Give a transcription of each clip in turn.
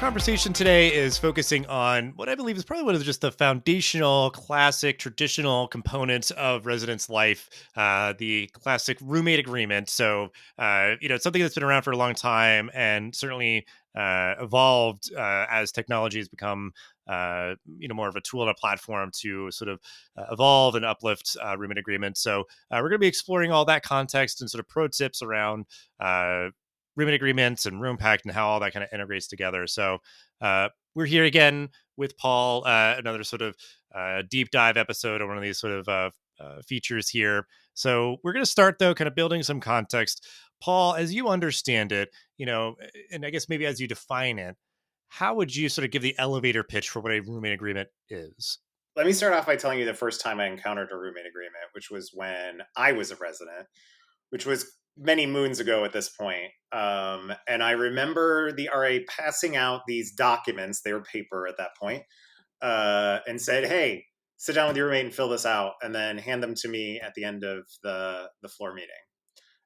conversation today is focusing on what I believe is probably one of just the foundational, classic, traditional components of residence life, the classic roommate agreement. So, it's something that's been around for a long time and certainly evolved as technology has become, more of a tool and a platform to sort of evolve and uplift roommate agreements. So, we're going to be exploring all that context and sort of pro tips around. Roommate agreements and Roompact and how all that kind of integrates together. So we're here again with Paul, another sort of deep dive episode of one of these sort of features here. So we're going to start though, kind of building some context. Paul, as you understand it, and I guess maybe as you define it, how would you sort of give the elevator pitch for what a roommate agreement is? Let me start off by telling you the first time I encountered a roommate agreement, which was when I was a resident, which was many moons ago at this point. And I remember the RA passing out these documents, they were paper at that point, and said, hey, sit down with your roommate and fill this out, and then hand them to me at the end of the floor meeting.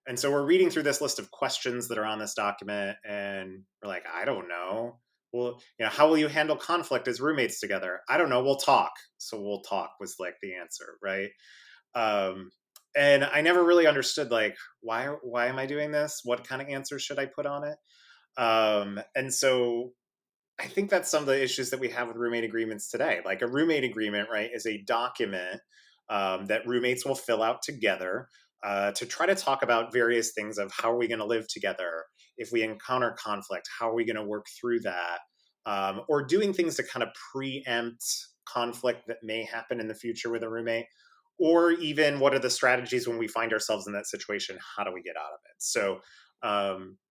And so we're reading through this list of questions that are on this document, and we're like, I don't know. Well, how will you handle conflict as roommates together? I don't know. We'll talk. So we'll talk was like the answer, right? Um, and I never really understood like why am I doing this? What kind of answers should I put on it? And so I think that's some of the issues that we have with roommate agreements today. Like a roommate agreement, right, is a document that roommates will fill out together to try to talk about various things of how are we going to live together? If we encounter conflict, how are we going to work through that? Or doing things to kind of preempt conflict that may happen in the future with a roommate, or even what are the strategies when we find ourselves in that situation? How do we get out of it? So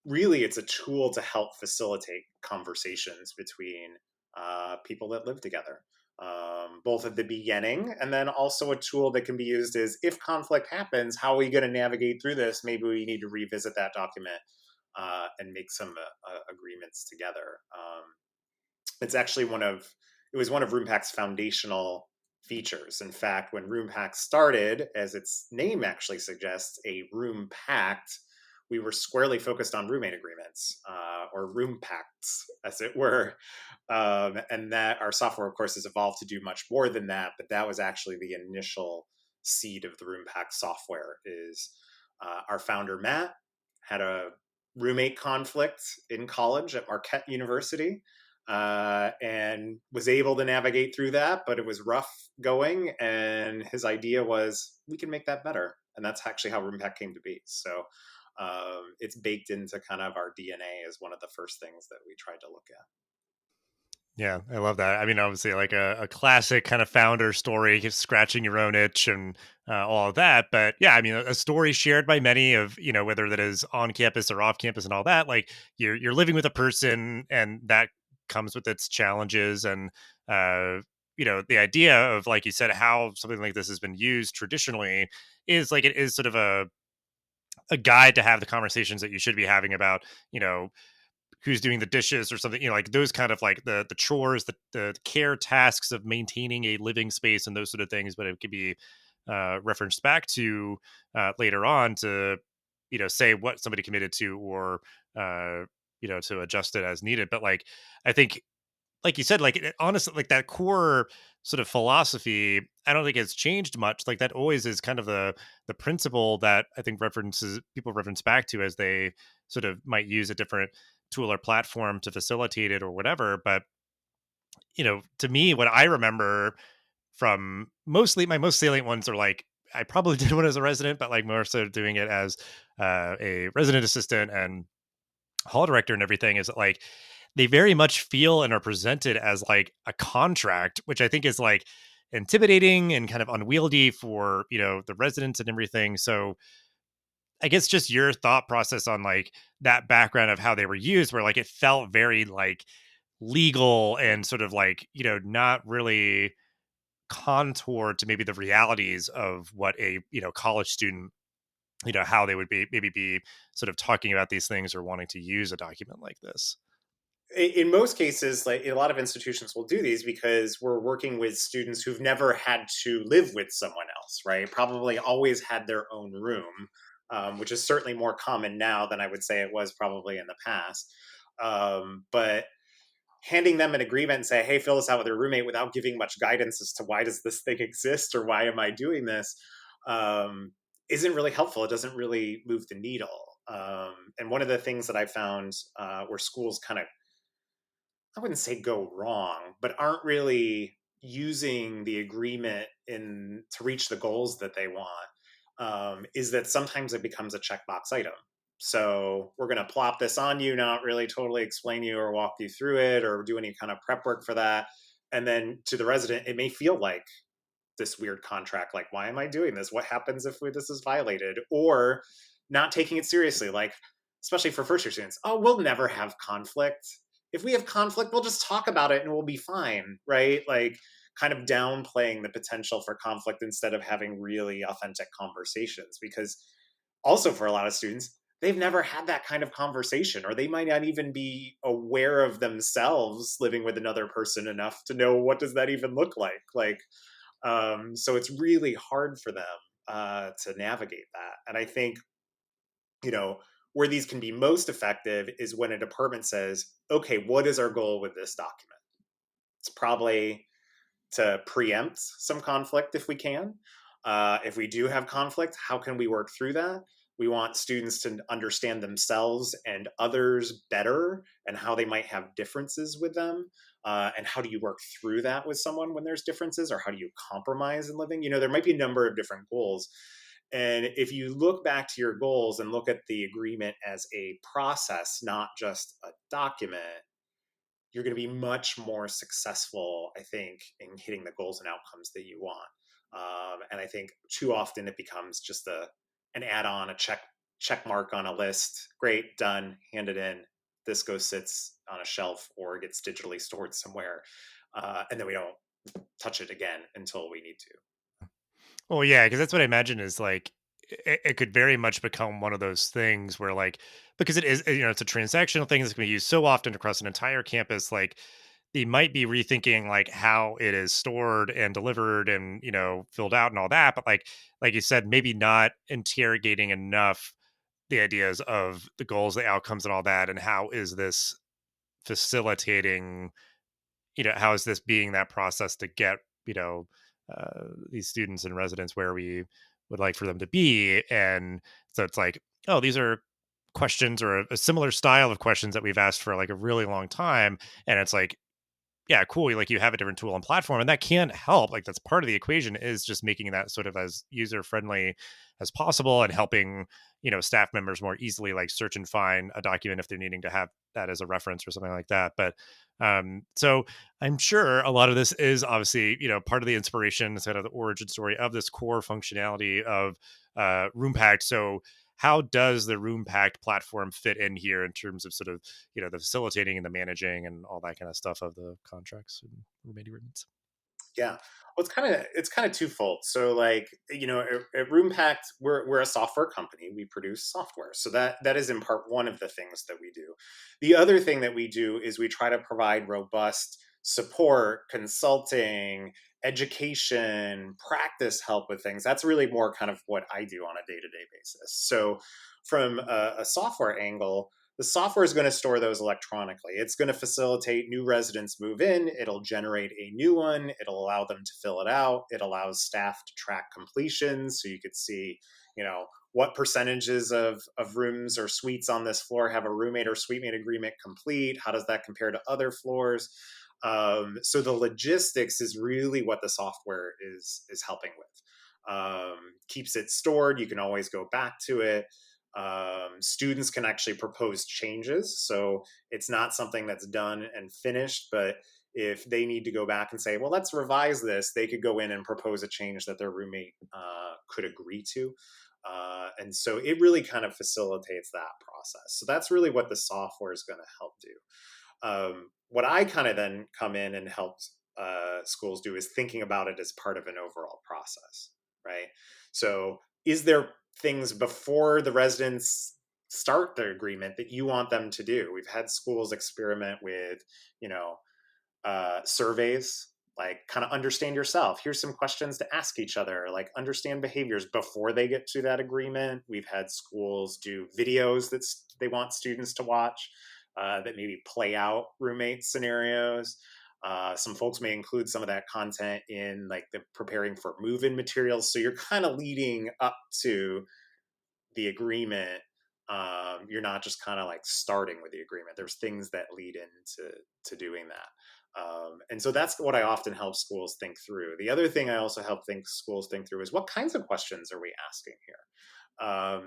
really, it's a tool to help facilitate conversations between people that live together, both at the beginning, and then also a tool that can be used is if conflict happens, how are we going to navigate through this? Maybe we need to revisit that document and make some agreements together. It's actually it was one of Roompact's foundational features. In fact, when Roompact started, as its name actually suggests, a room pact, we were squarely focused on roommate agreements or room pacts, as it were. And that our software, of course, has evolved to do much more than that. But that was actually the initial seed of the Roompact software. Is our founder Matt had a roommate conflict in college at Marquette University, and was able to navigate through that, but it was rough going. And his idea was we can make that better. And that's actually how Roompact came to be. So it's baked into kind of our DNA as one of the first things that we tried to look at. Yeah, I love that. I mean, obviously, like a classic kind of founder story, just scratching your own itch and all of that. But yeah, I mean, a story shared by many of whether that is on campus or off campus and all that. Like you're living with a person, and that comes with its challenges. And the idea of, like you said, how something like this has been used traditionally is like it is sort of a guide to have the conversations that you should be having about who's doing the dishes or something, like those kind of like the chores, the care tasks of maintaining a living space and those sort of things. But it could be referenced back to later on to, say what somebody committed to, or, to adjust it as needed. But like, I think, like you said, like honestly, like that core sort of philosophy, I don't think it's changed much. Like that always is kind of the principle that I think people reference back to as they sort of might use a different tool or platform to facilitate it or whatever. But to me, what I remember from mostly my most salient ones are like I probably did one as a resident, but like more so doing it as a resident assistant and hall director and everything, is that like they very much feel and are presented as like a contract, which I think is like intimidating and kind of unwieldy for, the residents and everything. So I guess just your thought process on like that background of how they were used, where like it felt very like legal and sort of like, not really contoured to maybe the realities of what a, college student, how they would be maybe be sort of talking about these things or wanting to use a document like this. In most cases, like a lot of institutions will do these because we're working with students who've never had to live with someone else, right? Probably always had their own room, which is certainly more common now than I would say it was probably in the past. But handing them an agreement and say, hey, fill this out with your roommate without giving much guidance as to why does this thing exist or why am I doing this, um, isn't really helpful. It doesn't really move the needle. And one of the things that I found where schools kind of, I wouldn't say go wrong, but aren't really using the agreement in to reach the goals that they want, is that sometimes it becomes a checkbox item. So we're going to plop this on you, not really totally explain you or walk you through it or do any kind of prep work for that. And then to the resident, it may feel like this weird contract. Like, why am I doing this? What happens if this is violated? Or not taking it seriously, like, especially for first year students. Oh, we'll never have conflict. If we have conflict, we'll just talk about it and we'll be fine, right? Like, kind of downplaying the potential for conflict instead of having really authentic conversations. Because also for a lot of students, they've never had that kind of conversation, or they might not even be aware of themselves living with another person enough to know what does that even look like. So it's really hard for them to navigate that. And I think, you know, where these can be most effective is when a department says, okay, what is our goal with this document? It's probably to preempt some conflict if we can. If we do have conflict, how can we work through that? We want students to understand themselves and others better and how they might have differences with them. And how do you work through that with someone when there's differences, or how do you compromise in living? You know, there might be a number of different goals. And if you look back to your goals and look at the agreement as a process, not just a document, you're going to be much more successful, I think, in hitting the goals and outcomes that you want. And I think too often it becomes just an add-on, a check mark on a list. Great, done, hand it in. This goes sits on a shelf or gets digitally stored somewhere, and then we don't touch it again until we need to. Well, yeah, because that's what I imagine is like it could very much become one of those things where like because it is it's a transactional thing that's going to be used so often across an entire campus, like they might be rethinking like how it is stored and delivered and filled out and all that, but like you said, maybe not interrogating enough the ideas of the goals, the outcomes, and all that, and how is this facilitating how is this being that process to get these students and residents where we would like for them to be. And so it's like, oh, these are questions or a similar style of questions that we've asked for like a really long time. And it's like, yeah, cool. Like you have a different tool and platform, and that can help. Like that's part of the equation is just making that sort of as user friendly as possible and helping staff members more easily like search and find a document if they're needing to have that as a reference or something like that. But so I'm sure a lot of this is obviously part of the inspiration, sort of the origin story of this core functionality of Roompact. So how does the Roompact platform fit in here in terms of sort of the facilitating and the managing and all that kind of stuff of the contracts and roommate agreements? Yeah. Well, it's kind of twofold. So, like, at Roompact, we're a software company. We produce software, so that is in part one of the things that we do. The other thing that we do is we try to provide robust support, consulting, education, practice help with things. That's really more kind of what I do on a day to day basis. So, from a software angle, the software is going to store those electronically. It's going to facilitate new residents move in. It'll generate a new one. It'll allow them to fill it out. It allows staff to track completions. So you could see, what percentages of rooms or suites on this floor have a roommate or suite agreement complete. How does that compare to other floors? So the logistics is really what the software is helping with. Keeps it stored. You can always go back to it. Students can actually propose changes. So it's not something that's done and finished, but if they need to go back and say, well, let's revise this, they could go in and propose a change that their roommate could agree to. And so it really kind of facilitates that process. So that's really what the software is going to help do. What I kind of then come in and help schools do is thinking about it as part of an overall process, right? So, is there things before the residents start their agreement that you want them to do? We've had schools experiment with, you know, surveys, like kind of understand yourself. Here's some questions to ask each other, like understand behaviors before they get to that agreement. We've had schools do videos that they want students to watch. that maybe play out roommate scenarios. Some folks may include some of that content in like the preparing for move-in materials. So you're kind of leading up to the agreement. You're not just kind of like starting with the agreement. There's things that lead into doing that. And so that's what I often help schools think through. The other thing I also help schools think through is what kinds of questions are we asking here?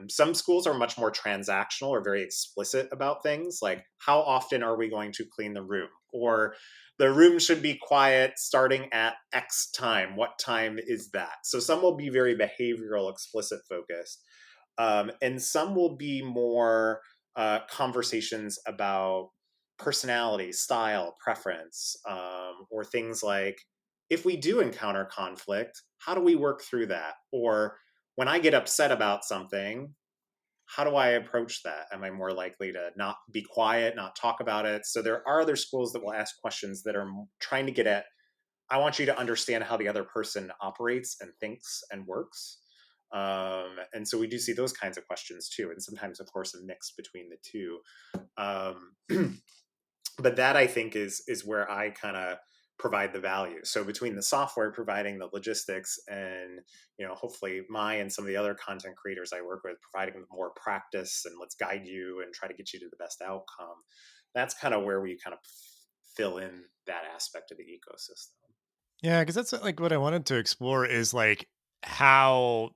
Some schools are much more transactional or very explicit about things like how often are we going to clean the room, or the room should be quiet starting at X time. What time is that? So some will be very behavioral, explicit focused, and some will be more conversations about personality, style, preference, or things like if we do encounter conflict, how do we work through that? Or when I get upset about something, how do I approach that? Am I more likely to not be quiet, not talk about it? So there are other schools that will ask questions that are trying to get at, I want you to understand how the other person operates and thinks and works. And so we do see those kinds of questions too. And sometimes, of course, a mix between the two. But that I think is where I kind of provide the value. So between the software providing the logistics and hopefully my and some of the other content creators I work with providing them more practice and let's guide you and try to get you to the best outcome. That's kind of where we kind of fill in that aspect of the ecosystem. Yeah, because that's like what I wanted to explore is like how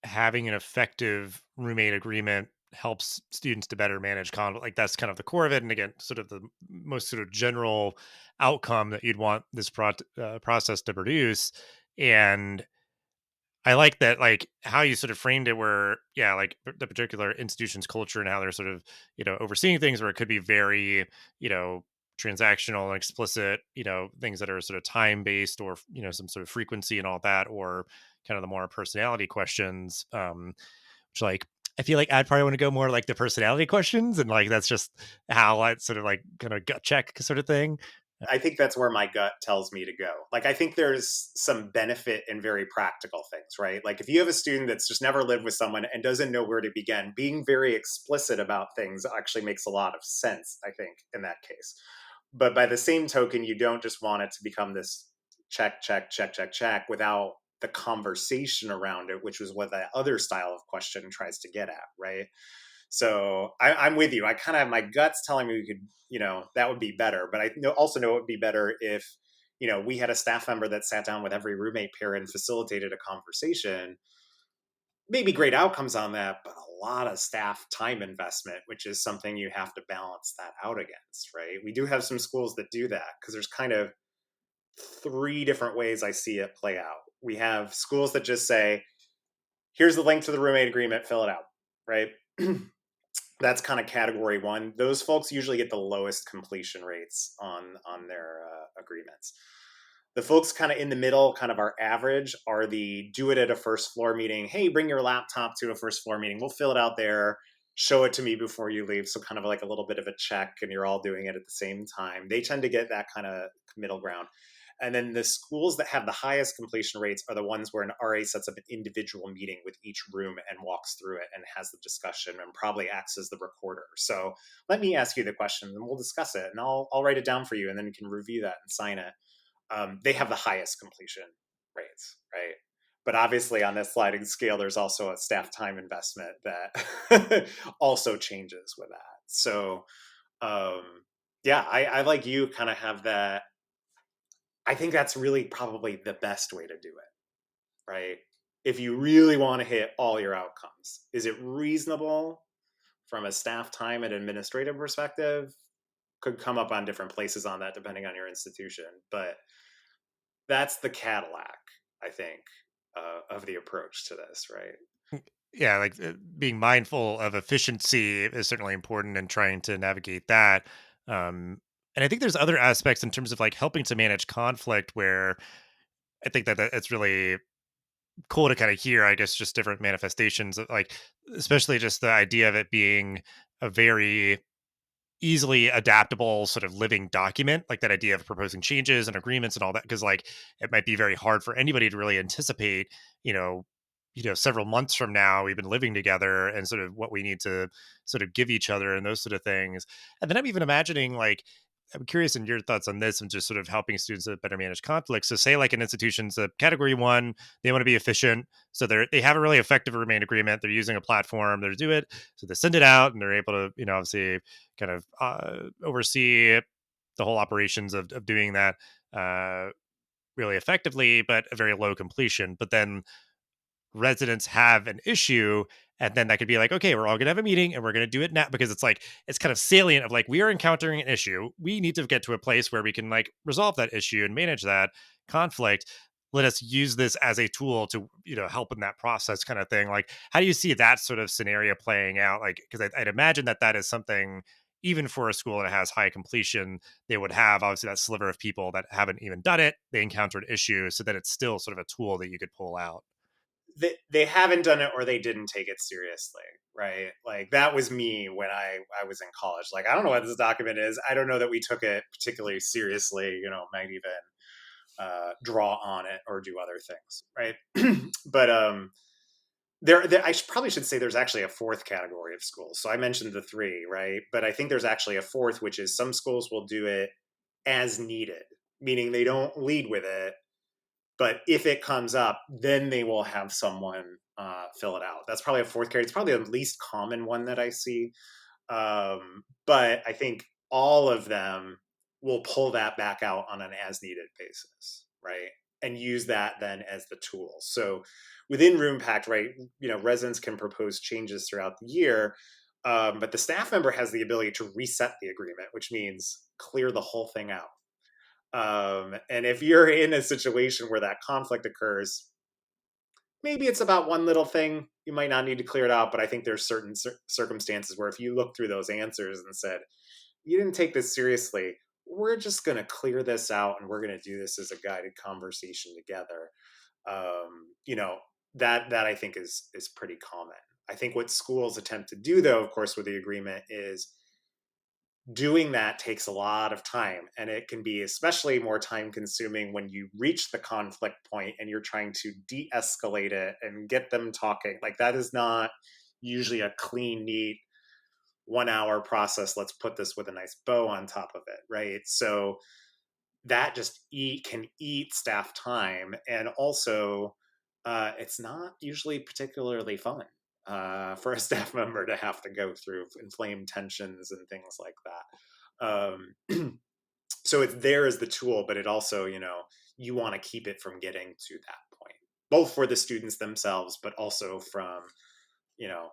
having an effective roommate agreement helps students to better manage conflict. Like that's kind of the core of it. And again, sort of the most sort of general outcome that you'd want this process to produce. And I like that, like how you sort of framed it, where yeah, like the particular institution's culture and how they're sort of overseeing things, where it could be very you know transactional and explicit, things that are sort of time based or some sort of frequency and all that, or kind of the more personality questions. Which like I feel like I'd probably want to go more like the personality questions, and like that's just how I sort of like kind of gut check sort of thing. I think that's where my gut tells me to go. Like, I think there's some benefit in very practical things, right? Like, if you have a student that's just never lived with someone and doesn't know where to begin, being very explicit about things actually makes a lot of sense, I think, in that case. But by the same token, you don't just want it to become this check, check, check, check, check without the conversation around it, which was what that other style of question tries to get at, right? So I'm with you. I kind of, my gut's telling me we could, that would be better. But also know it would be better if, we had a staff member that sat down with every roommate pair and facilitated a conversation. Maybe great outcomes on that, but a lot of staff time investment, which is something you have to balance that out against, right? We do have some schools that do that because there's kind of three different ways I see it play out. We have schools that just say, here's the link to the roommate agreement, fill it out, right? That's kind of category one. Those folks usually get the lowest completion rates on their agreements. The folks kind of in the middle, kind of our average, are the do it at a first floor meeting. Hey, bring your laptop to a first floor meeting. We'll fill it out there. Show it to me before you leave. So kind of like a little bit of a check, and you're all doing it at the same time. They tend to get that kind of middle ground. And then the schools that have the highest completion rates are the ones where an RA sets up an individual meeting with each room and walks through it and has the discussion and probably acts as the recorder. So let me ask you the question and we'll discuss it, and I'll write it down for you and then you can review that and sign it. They have the highest completion rates, right? But obviously on this sliding scale, there's also a staff time investment that also changes with that. So um, yeah, I like you kind of have that. I think that's really probably the best way to do it, right? If you really want to hit all your outcomes, is it reasonable from a staff time and administrative perspective? Could come up on different places on that depending on your institution, but that's the Cadillac, I think, of the approach to this, right? Yeah, like being mindful of efficiency is certainly important and trying to navigate that. And I think there's other aspects in terms of like helping to manage conflict where I think that it's really cool to kind of hear, I guess, just different manifestations of like, especially just the idea of it being a very easily adaptable sort of living document, like that idea of proposing changes and agreements and all that. Cause like it might be very hard for anybody to really anticipate, you know, several months from now we've been living together and sort of what we need to sort of give each other and those sort of things. And then I'm even imagining like, I'm curious in your thoughts on this and just sort of helping students to better manage conflict. So say like an institution's a category one, they want to be efficient. So they have a really effective remain agreement. They're using a platform to do it. So they send it out and they're able to, obviously kind of oversee the whole operations of doing that uh, really effectively, but a very low completion. But then residents have an issue, and then that could be like, okay, we're all gonna have a meeting and we're gonna do it now, because it's like it's kind of salient of like we are encountering an issue, we need to get to a place where we can like resolve that issue and manage that conflict. Let us use this as a tool to help in that process, kind of thing. Like, how do you see that sort of scenario playing out? Like, because I'd imagine that that is something, even for a school that has high completion, they would have obviously that sliver of people that haven't even done it, they encountered issues, so that it's still sort of a tool that you could pull out. They haven't done it, or they didn't take it seriously, right? Like that was me when I was in college. Like, I don't know what this document is. I don't know that we took it particularly seriously. Might even draw on it or do other things, right? But probably should say there's actually a fourth category of schools. So I mentioned the three, right? But I think there's actually a fourth, which is some schools will do it as needed, meaning they don't lead with it, but if it comes up, then they will have someone fill it out. That's probably a fourth category. It's probably the least common one that I see. But I think all of them will pull that back out on an as needed basis, right? And use that then as the tool. So within Roompact, right, residents can propose changes throughout the year, but the staff member has the ability to reset the agreement, which means clear the whole thing out. And if you're in a situation where that conflict occurs, maybe it's about one little thing. You might not need to clear it out, but I think there's certain circumstances where if you look through those answers and said, you didn't take this seriously, we're just going to clear this out and we're going to do this as a guided conversation together. You know, that I think is pretty common. I think what schools attempt to do, though, of course, with the agreement is doing that takes a lot of time, and it can be especially more time consuming when you reach the conflict point and you're trying to de-escalate it and get them talking. Like, that is not usually a clean, neat 1 hour process. Let's put this with a nice bow on top of it, right? So that just can eat staff time, and also it's not usually particularly fun for a staff member to have to go through inflamed tensions and things like that. So it's there as the tool, but it also, you want to keep it from getting to that point, both for the students themselves, but also from, you know,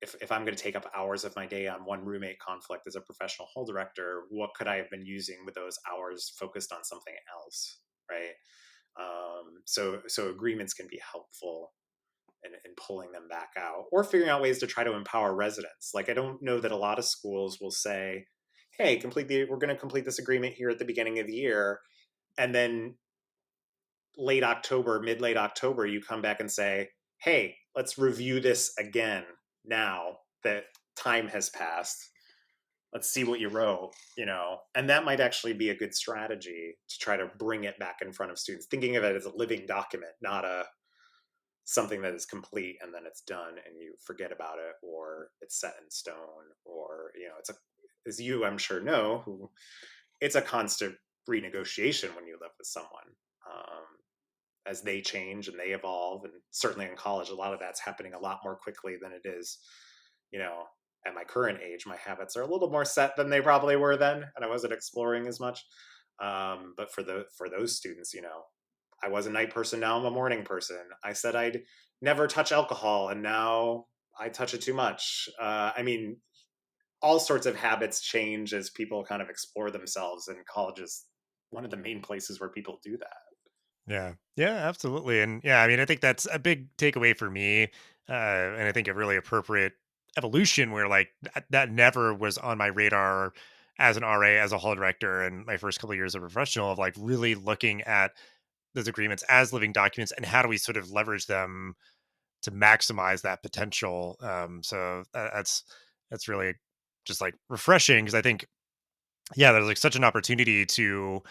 if I'm going to take up hours of my day on one roommate conflict as a professional hall director, what could I have been using with those hours focused on something else, right? So agreements can be helpful in pulling them back out, or figuring out ways to try to empower residents. Like, I don't know that a lot of schools will say, "Hey, we're going to complete this agreement here at the beginning of the year," and then mid late October, you come back and say, "Hey, let's review this again now that time has passed. Let's see what you wrote," and that might actually be a good strategy to try to bring it back in front of students, thinking of it as a living document, not something that is complete and then it's done and you forget about it, or it's set in stone, or as you, I'm sure, know, who it's a constant renegotiation when you live with someone, um, as they change and they evolve. And certainly in college, a lot of that's happening a lot more quickly than it is, you know, at my current age. My habits are a little more set than they probably were then, and I wasn't exploring as much. But for those students, I was a night person, now I'm a morning person. I said I'd never touch alcohol, and now I touch it too much. I mean, all sorts of habits change as people kind of explore themselves, and college is one of the main places where people do that. Yeah. Yeah, absolutely. And yeah, I mean, I think that's a big takeaway for me. And I think a really appropriate evolution where like that never was on my radar as an RA, as a hall director, and my first couple of years of professional, of like really looking at those agreements as living documents and how do we sort of leverage them to maximize that potential. So that's really just like refreshing, because I think, yeah, there's like such an opportunity to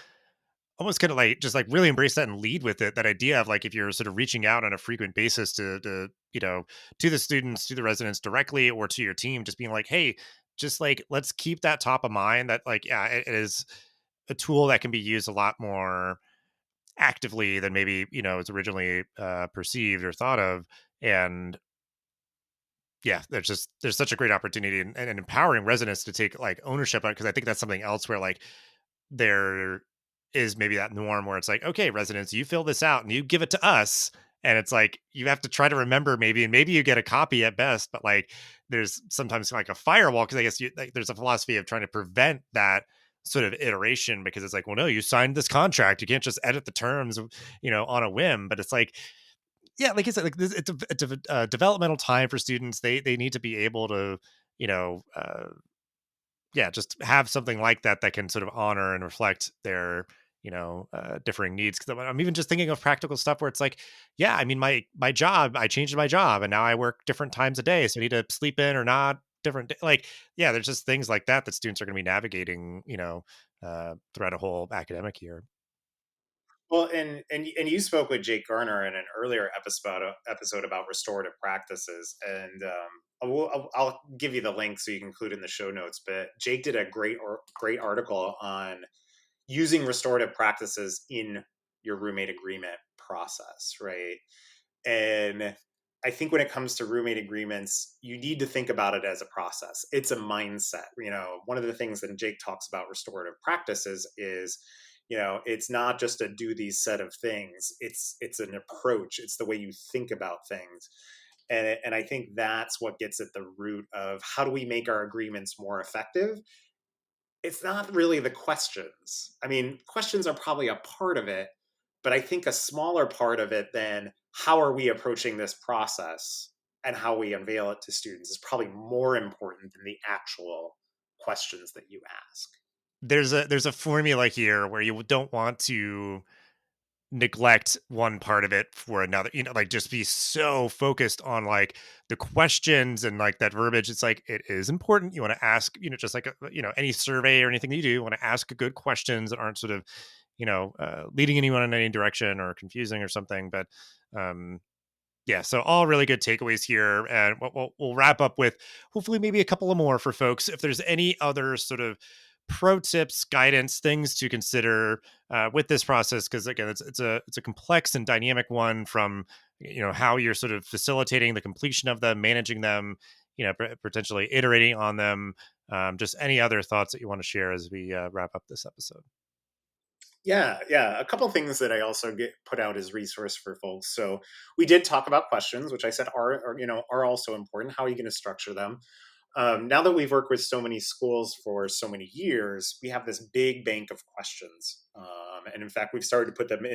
almost kind of like just like really embrace that and lead with it. That idea of like if you're sort of reaching out on a frequent basis to to the students, to the residents directly, or to your team, just being like, hey, just like let's keep that top of mind. That like yeah, it is a tool that can be used a lot more actively than maybe it's originally perceived or thought of. And yeah, there's such a great opportunity and empowering residents to take like ownership on, because I think that's something else where like there is maybe that norm where it's like, okay, residents, you fill this out and you give it to us. And it's like you have to try to remember maybe, and maybe you get a copy at best, but like there's sometimes like a firewall because I guess there's a philosophy of trying to prevent that sort of iteration, because it's like, well, no, you signed this contract. You can't just edit the terms, on a whim. But it's like, yeah, like I said, like this, it's a developmental time for students. They need to be able to, you know, uh, yeah, just have something like that that can sort of honor and reflect their differing needs. Because I'm even just thinking of practical stuff where it's like, yeah, I mean my job, I changed my job and now I work different times a day, so I need to sleep in or not different like yeah, there's just things like that that students are going to be navigating throughout a whole academic year. Well, and you spoke with Jake Garner in an earlier episode about restorative practices, and I'll give you the link so you can include it in the show notes. But Jake did a great article on using restorative practices in your roommate agreement process, right? And I think when it comes to roommate agreements, you need to think about it as a process. It's a mindset. One of the things that Jake talks about restorative practices is, it's not just a do these set of things. It's an approach. It's the way you think about things. And I think that's what gets at the root of how do we make our agreements more effective. It's not really the questions. I mean, questions are probably a part of it, but I think a smaller part of it than how are we approaching this process and how we unveil it to students is probably more important than the actual questions that you ask. There's a formula here where you don't want to neglect one part of it for another, like just be so focused on like the questions and like that verbiage. It's like it is important. You want to ask, just like any survey or anything that you do, you want to ask good questions that aren't sort of, leading anyone in any direction or confusing or something. But um yeah, so all really good takeaways here, and we'll wrap up with hopefully maybe a couple of more for folks. If there's any other sort of pro tips, guidance, things to consider with this process, because again, it's a complex and dynamic one, from how you're sort of facilitating the completion of them, managing them, potentially iterating on them. Just any other thoughts that you want to share as we wrap up this episode. Yeah, yeah. A couple things that I also get put out as resource for folks. So we did talk about questions, which I said are also important. How are you going to structure them? Now that we've worked with so many schools for so many years, we have this big bank of questions, and in fact, we've started to put them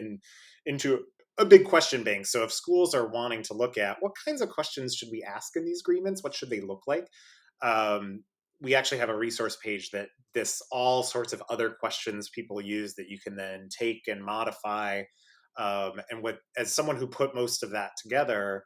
into a big question bank. So if schools are wanting to look at what kinds of questions should we ask in these agreements, what should they look like, um, we actually have a resource page that this all sorts of other questions people use that you can then take and modify. And what, as someone who put most of that together,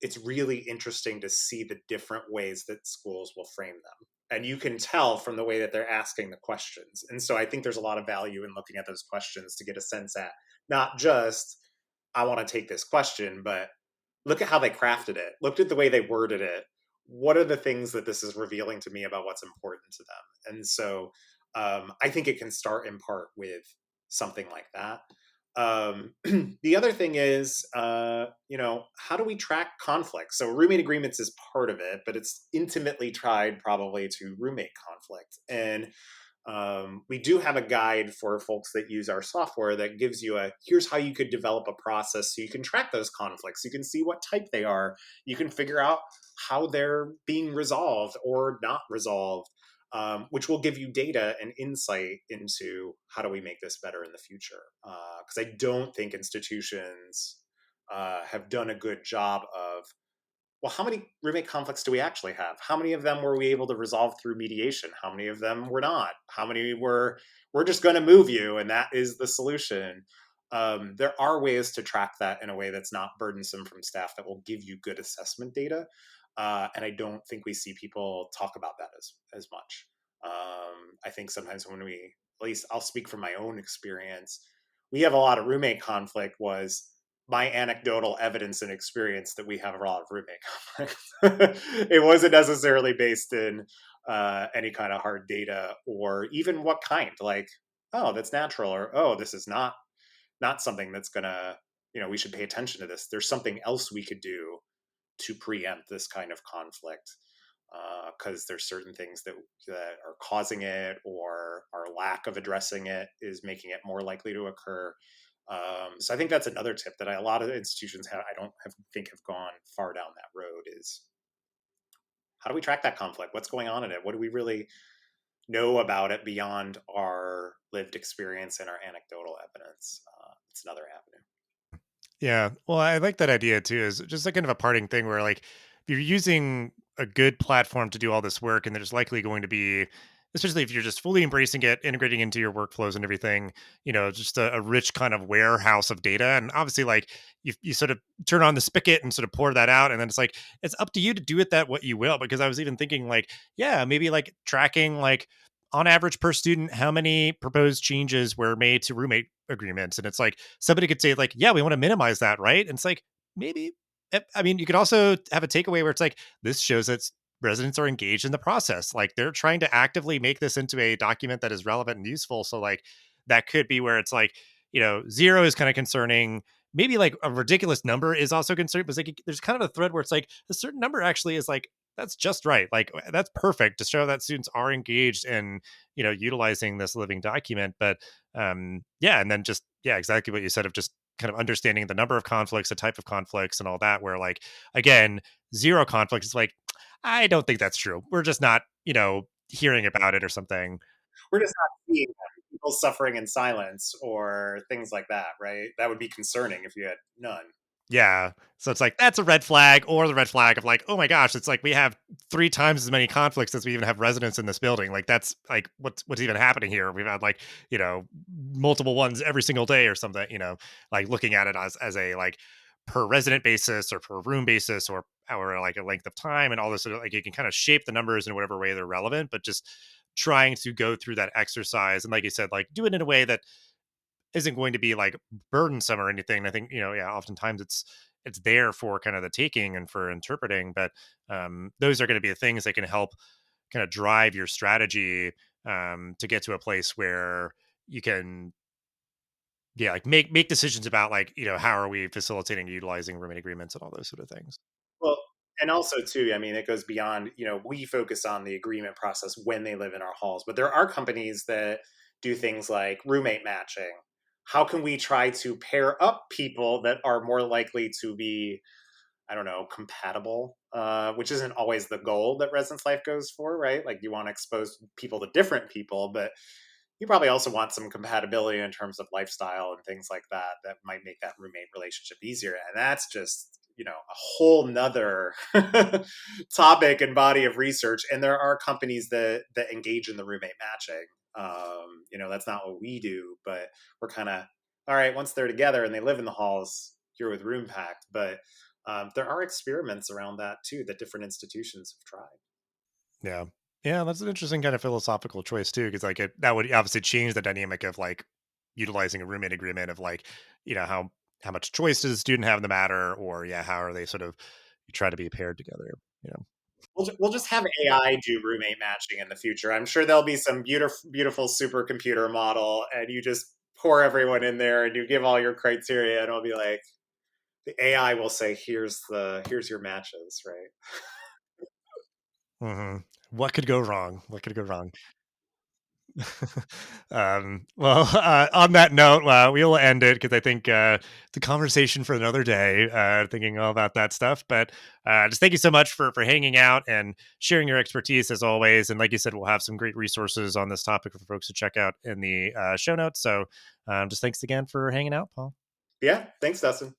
it's really interesting to see the different ways that schools will frame them. And you can tell from the way that they're asking the questions. And so I think there's a lot of value in looking at those questions to get a sense at not just, I want to take this question, but look at how they crafted it, looked at the way they worded it. What are the things that this is revealing to me about what's important to them? And so I think it can start in part with something like that. The other thing is, how do we track conflict? So roommate agreements is part of it, but it's intimately tied probably to roommate conflict. And we do have a guide for folks that use our software that gives you here's how you could develop a process so you can track those conflicts. You can see what type they are. You can figure out how they're being resolved or not resolved, which will give you data and insight into how do we make this better in the future. Because I don't think institutions have done a good job of, well, how many roommate conflicts do we actually have? How many of them were we able to resolve through mediation? How many of them were not? How many were, we're just going to move you and that is the solution? There are ways to track that in a way that's not burdensome from staff that will give you good assessment data. And I don't think we see people talk about that as much. I think sometimes when we at least I'll speak from my own experience, we have a lot of roommate conflict was my anecdotal evidence and experience that we have a lot of roommate conflict. It wasn't necessarily based in any kind of hard data or even what kind, like, oh, that's natural, or oh, this is not something that's gonna, we should pay attention to this. There's something else we could do to preempt this kind of conflict, because there's certain things that are causing it, or our lack of addressing it is making it more likely to occur. So I think that's another tip that a lot of institutions have. I don't think have gone far down that road. Is how do we track that conflict? What's going on in it? What do we really know about it beyond our lived experience and our anecdotal evidence? It's another avenue. Yeah. Well, I like that idea too. Is just like kind of a parting thing where like if you're using a good platform to do all this work, and there's likely going to be, especially if you're just fully embracing it, integrating into your workflows and everything, just a rich kind of warehouse of data. And obviously, like you sort of turn on the spigot and sort of pour that out, and then it's like it's up to you to do with that what you will. Because I was even thinking like, yeah, maybe like tracking like on average per student how many proposed changes were made to roommate agreements, and it's like somebody could say like, yeah, we want to minimize that, right? And it's like maybe I mean, you could also have a takeaway where it's like this shows that residents are engaged in the process, like they're trying to actively make this into a document that is relevant and useful. So like that could be where it's like, zero is kind of concerning, maybe like a ridiculous number is also concerning, but it's like there's kind of a thread where it's like a certain number actually is like that's just right, like that's perfect to show that students are engaged in utilizing this living document. But yeah, and then just yeah, exactly what you said of just kind of understanding the number of conflicts, the type of conflicts and all that, where like again, zero conflicts is like I don't think that's true, we're just not hearing about it or something. We're just not seeing them, people suffering in silence or things like that, right? That would be concerning if you had none. Yeah. So it's like that's a red flag, or the red flag of like, oh my gosh, it's like we have three times as many conflicts as we even have residents in this building. Like that's like what's even happening here? We've had like, multiple ones every single day or something, like looking at it as a like per resident basis or per room basis or like a length of time and all this sort of like you can kind of shape the numbers in whatever way they're relevant, but just trying to go through that exercise and like you said, like do it in a way that isn't going to be like burdensome or anything. I think, yeah, oftentimes it's there for kind of the taking and for interpreting, but those are going to be the things that can help kind of drive your strategy to get to a place where you can yeah, like make decisions about like, how are we facilitating utilizing roommate agreements and all those sort of things. Well, and also too, I mean, it goes beyond, we focus on the agreement process when they live in our halls, but there are companies that do things like roommate matching. How can we try to pair up people that are more likely to be, I don't know, compatible, which isn't always the goal that Residence Life goes for, right? Like you want to expose people to different people, but you probably also want some compatibility in terms of lifestyle and things like that that might make that roommate relationship easier. And that's just, a whole nother topic and body of research. And there are companies that engage in the roommate matching. That's not what we do, but we're kind of all right once they're together and they live in the halls. You're with Roompact, but there are experiments around that too that different institutions have tried. Yeah. Yeah, that's an interesting kind of philosophical choice too, because like that would obviously change the dynamic of like utilizing a roommate agreement of like, how much choice does a student have in the matter, or yeah, how are they sort of you try to be paired together, you know. We'll just have AI do roommate matching in the future. I'm sure there'll be some beautiful supercomputer model, and you just pour everyone in there, and you give all your criteria, and it'll be like the AI will say, here's your matches, right? What could go wrong? What could go wrong? Well, on that note, we will end it because I think it's a conversation for another day. Thinking all about that stuff, but just thank you so much for hanging out and sharing your expertise as always. And like you said, we'll have some great resources on this topic for folks to check out in the show notes. So, just thanks again for hanging out, Paul. Yeah, thanks, Dustin.